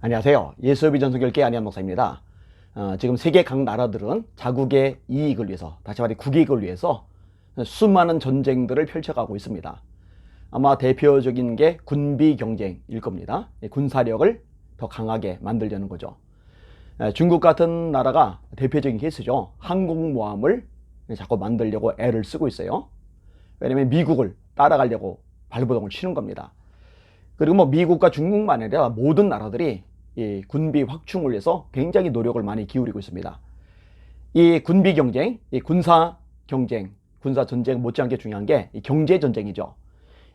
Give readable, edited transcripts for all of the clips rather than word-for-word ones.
안녕하세요. 예수협의 전성결계 안희한 목사입니다. 지금 세계 각 나라들은 자국의 이익을 위해서, 다시 말해 국익을 위해서 수많은 전쟁들을 펼쳐가고 있습니다. 아마 대표적인 게 군비 경쟁일 겁니다. 군사력을 더 강하게 만들려는 거죠. 중국 같은 나라가 대표적인 케이스죠. 항공모함을 자꾸 만들려고 애를 쓰고 있어요. 왜냐면 미국을 따라가려고 발버둥을 치는 겁니다. 그리고 미국과 중국만 아니라 모든 나라들이 이 군비 확충을 위해서 굉장히 노력을 많이 기울이고 있습니다. 이 군비 경쟁, 이 군사 경쟁, 군사 전쟁 못지않게 중요한 게 이 경제 전쟁이죠.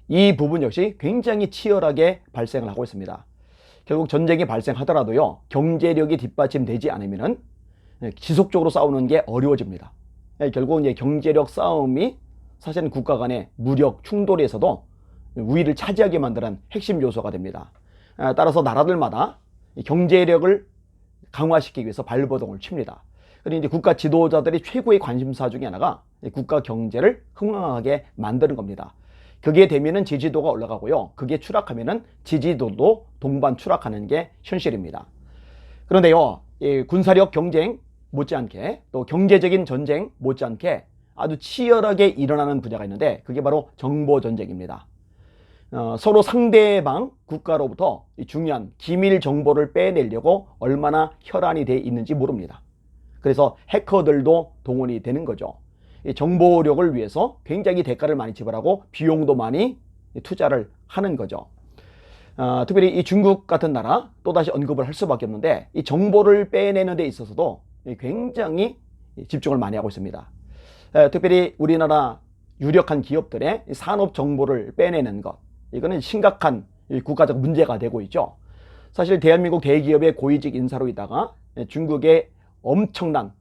이 부분 역시 굉장히 치열하게 발생을 하고 있습니다. 결국 전쟁이 발생하더라도요, 경제력이 뒷받침되지 않으면은 지속적으로 싸우는 게 어려워집니다. 결국은 이제 경제력 싸움이 사실은 국가 간의 무력 충돌에서도 우위를 차지하게 만드는 핵심 요소가 됩니다. 따라서 나라들마다 경제력을 강화시키기 위해서 발버둥을 칩니다. 그리고 이제 국가 지도자들이 최고의 관심사 중에 하나가 국가 경제를 흥황하게 만드는 겁니다. 그게 되면은 지지도가 올라가고요. 그게 추락하면은 지지도도 동반 추락하는 게 현실입니다. 그런데요, 이 군사력 경쟁 못지않게 또 경제적인 전쟁 못지않게 아주 치열하게 일어나는 분야가 있는데 그게 바로 정보 전쟁입니다. 서로 상대방 국가로부터 중요한 기밀 정보를 빼내려고 얼마나 혈안이 돼 있는지 모릅니다. 그래서 해커들도 동원이 되는 거죠. 이 정보력을 위해서 굉장히 대가를 많이 지불하고 비용도 많이 투자를 하는 거죠. 특별히 이 중국 같은 나라 또다시 언급을 할 수밖에 없는데 이 정보를 빼내는 데 있어서도 굉장히 집중을 많이 하고 있습니다. 특별히 우리나라 유력한 기업들의 산업 정보를 빼내는 것, 이거는 심각한 국가적 문제가 되고 있죠. 사실 대한민국 대기업의 고위직 인사로 있다가 중국의 엄청난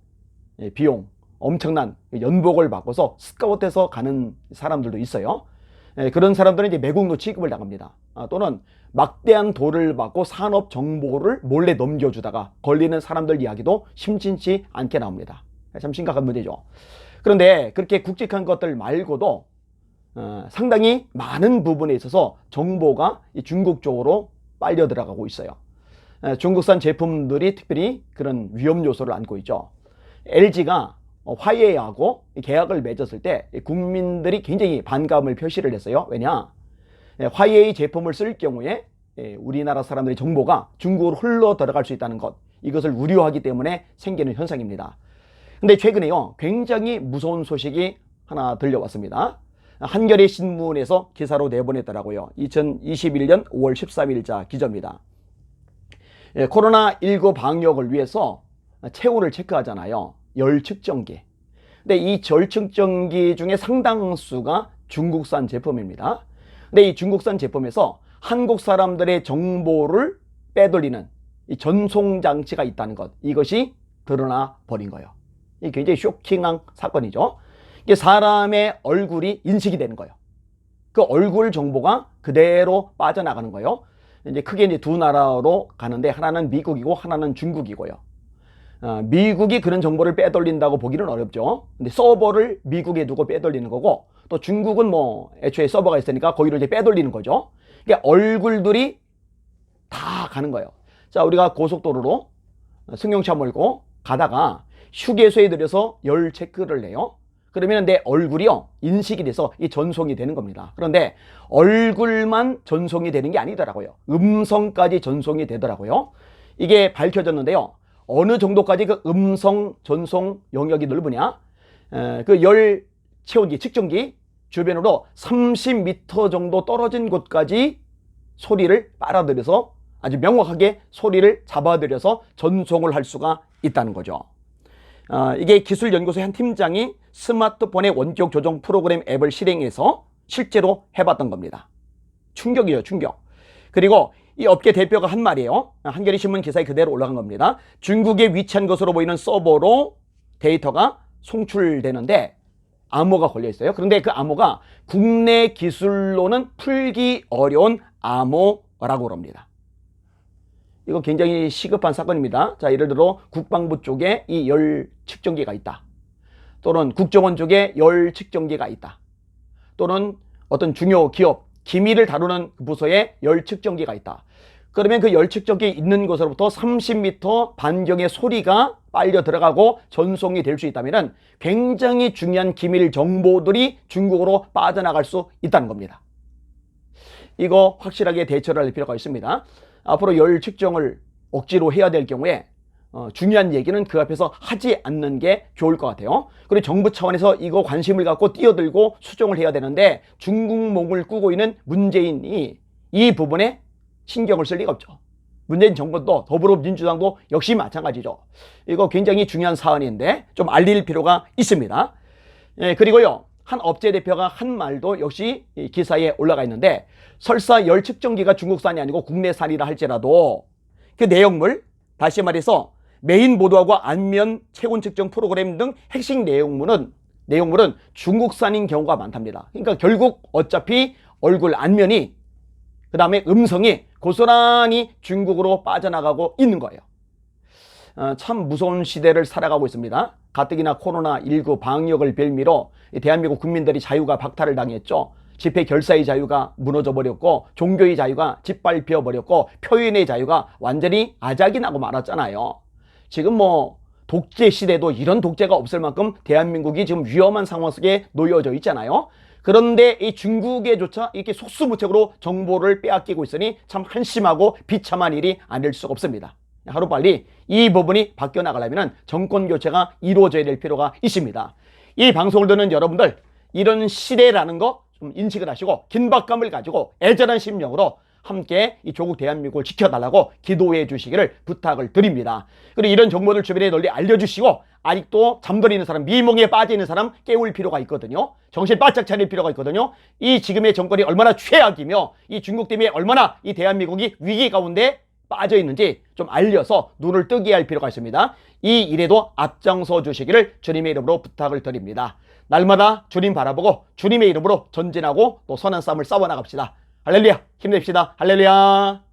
비용, 엄청난 연봉을 받고서 스카우트해서 가는 사람들도 있어요. 그런 사람들은 이제 매국노 취급을 당합니다. 또는 막대한 돈을 받고 산업 정보를 몰래 넘겨주다가 걸리는 사람들 이야기도 심심치 않게 나옵니다. 참 심각한 문제죠. 그런데 그렇게 굵직한 것들 말고도 상당히 많은 부분에 있어서 정보가 중국 쪽으로 빨려 들어가고 있어요. 중국산 제품들이 특별히 그런 위험 요소를 안고 있죠. LG가 화웨이하고 계약을 맺었을 때 국민들이 굉장히 반감을 표시를 했어요. 왜냐? 화웨이 제품을 쓸 경우에 우리나라 사람들의 정보가 중국으로 흘러 들어갈 수 있다는 것, 이것을 우려하기 때문에 생기는 현상입니다. 근데 최근에요, 굉장히 무서운 소식이 하나 들려왔습니다. 한겨레 신문에서 기사로 내보냈더라고요. 2021년 5월 13일자 기자입니다. 코로나19 방역을 위해서 체온을 체크하잖아요. 열 측정기. 근데 이 열 측정기 중에 상당수가 중국산 제품입니다. 근데 이 중국산 제품에서 한국 사람들의 정보를 빼돌리는 이 전송 장치가 있다는 것, 이것이 드러나 버린 거예요. 이 굉장히 쇼킹한 사건이죠. 이게 사람의 얼굴이 인식이 되는 거예요. 그 얼굴 정보가 그대로 빠져나가는 거예요. 이제 크게 이제 두 나라로 가는데 하나는 미국이고 하나는 중국이고요. 미국이 그런 정보를 빼돌린다고 보기는 어렵죠. 근데 서버를 미국에 두고 빼돌리는 거고, 또 중국은 애초에 서버가 있으니까 거기로 이제 빼돌리는 거죠. 그러니까 얼굴들이 다 가는 거예요. 자, 우리가 고속도로로 승용차 몰고 가다가 휴게소에 들여서 열 체크를 해요. 그러면 내 얼굴이요, 인식이 돼서 이 전송이 되는 겁니다. 그런데 얼굴만 전송이 되는 게 아니더라고요. 음성까지 전송이 되더라고요. 이게 밝혀졌는데요. 어느 정도까지 그 음성 전송 영역이 넓으냐? 그 열 체온기, 측정기 주변으로 30m 정도 떨어진 곳까지 소리를 빨아들여서 아주 명확하게 소리를 잡아들여서 전송을 할 수가 있다는 거죠. 이게 기술연구소의 한 팀장이 스마트폰의 원격 조정 프로그램 앱을 실행해서 실제로 해봤던 겁니다. 충격이에요, 충격. 그리고 이 업계 대표가 한 말이에요. 한겨레 신문 기사에 그대로 올라간 겁니다. 중국에 위치한 것으로 보이는 서버로 데이터가 송출되는데 암호가 걸려 있어요. 그런데 그 암호가 국내 기술로는 풀기 어려운 암호라고 합니다. 이거 굉장히 시급한 사건입니다. 자, 예를 들어 국방부 쪽에 이 열 측정기가 있다. 또는 국정원 쪽에 열 측정기가 있다. 또는 어떤 중요 기업, 기밀을 다루는 부서에 열 측정기가 있다. 그러면 그 열측정기 있는 곳으로부터 30m 반경의 소리가 빨려 들어가고 전송이 될 수 있다면 굉장히 중요한 기밀 정보들이 중국으로 빠져나갈 수 있다는 겁니다. 이거 확실하게 대처를 할 필요가 있습니다. 앞으로 열 측정을 억지로 해야 될 경우에 중요한 얘기는 그 앞에서 하지 않는 게 좋을 것 같아요. 그리고 정부 차원에서 이거 관심을 갖고 뛰어들고 수정을 해야 되는데 중국몽을 꾸고 있는 문재인이 이 부분에 신경을 쓸 리가 없죠. 문재인 정부도 더불어민주당도 역시 마찬가지죠. 이거 굉장히 중요한 사안인데 좀 알릴 필요가 있습니다. 그리고요, 한 업체 대표가 한 말도 역시 기사에 올라가 있는데, 설사 열 측정기가 중국산이 아니고 국내산이라 할지라도 그 내용물, 다시 말해서 메인 보도하고 안면 체온 측정 프로그램 등 핵심 내용물은 중국산인 경우가 많답니다. 그러니까 결국 어차피 얼굴 안면이, 그 다음에 음성이 고스란히 중국으로 빠져나가고 있는 거예요. 참 무서운 시대를 살아가고 있습니다. 가뜩이나 코로나19 방역을 빌미로 대한민국 국민들이 자유가 박탈을 당했죠. 집회 결사의 자유가 무너져 버렸고, 종교의 자유가 짓밟혀 버렸고, 표현의 자유가 완전히 아작이 나고 말았잖아요. 지금 뭐 독재 시대도 이런 독재가 없을 만큼 대한민국이 지금 위험한 상황 속에 놓여져 있잖아요. 그런데 이 중국에조차 이렇게 속수무책으로 정보를 빼앗기고 있으니 참 한심하고 비참한 일이 아닐 수가 없습니다. 하루빨리 이 부분이 바뀌어 나가려면 정권 교체가 이루어져야 될 필요가 있습니다. 이 방송을 듣는 여러분들, 이런 시대라는 거 좀 인식을 하시고 긴박감을 가지고 애절한 심령으로 함께 이 조국 대한민국을 지켜달라고 기도해 주시기를 부탁을 드립니다. 그리고 이런 정보들 주변에 널리 알려주시고, 아직도 잠들어 있는 사람, 미몽에 빠져 있는 사람 깨울 필요가 있거든요. 정신 바짝 차릴 필요가 있거든요. 이 지금의 정권이 얼마나 최악이며 이 중국 때문에 얼마나 이 대한민국이 위기 가운데 빠져 있는지 좀 알려서 눈을 뜨게 할 필요가 있습니다. 이 일에도 앞장서 주시기를 주님의 이름으로 부탁을 드립니다. 날마다 주님 바라보고 주님의 이름으로 전진하고 또 선한 싸움을 싸워나갑시다. 할렐루야, 힘냅시다. 할렐루야.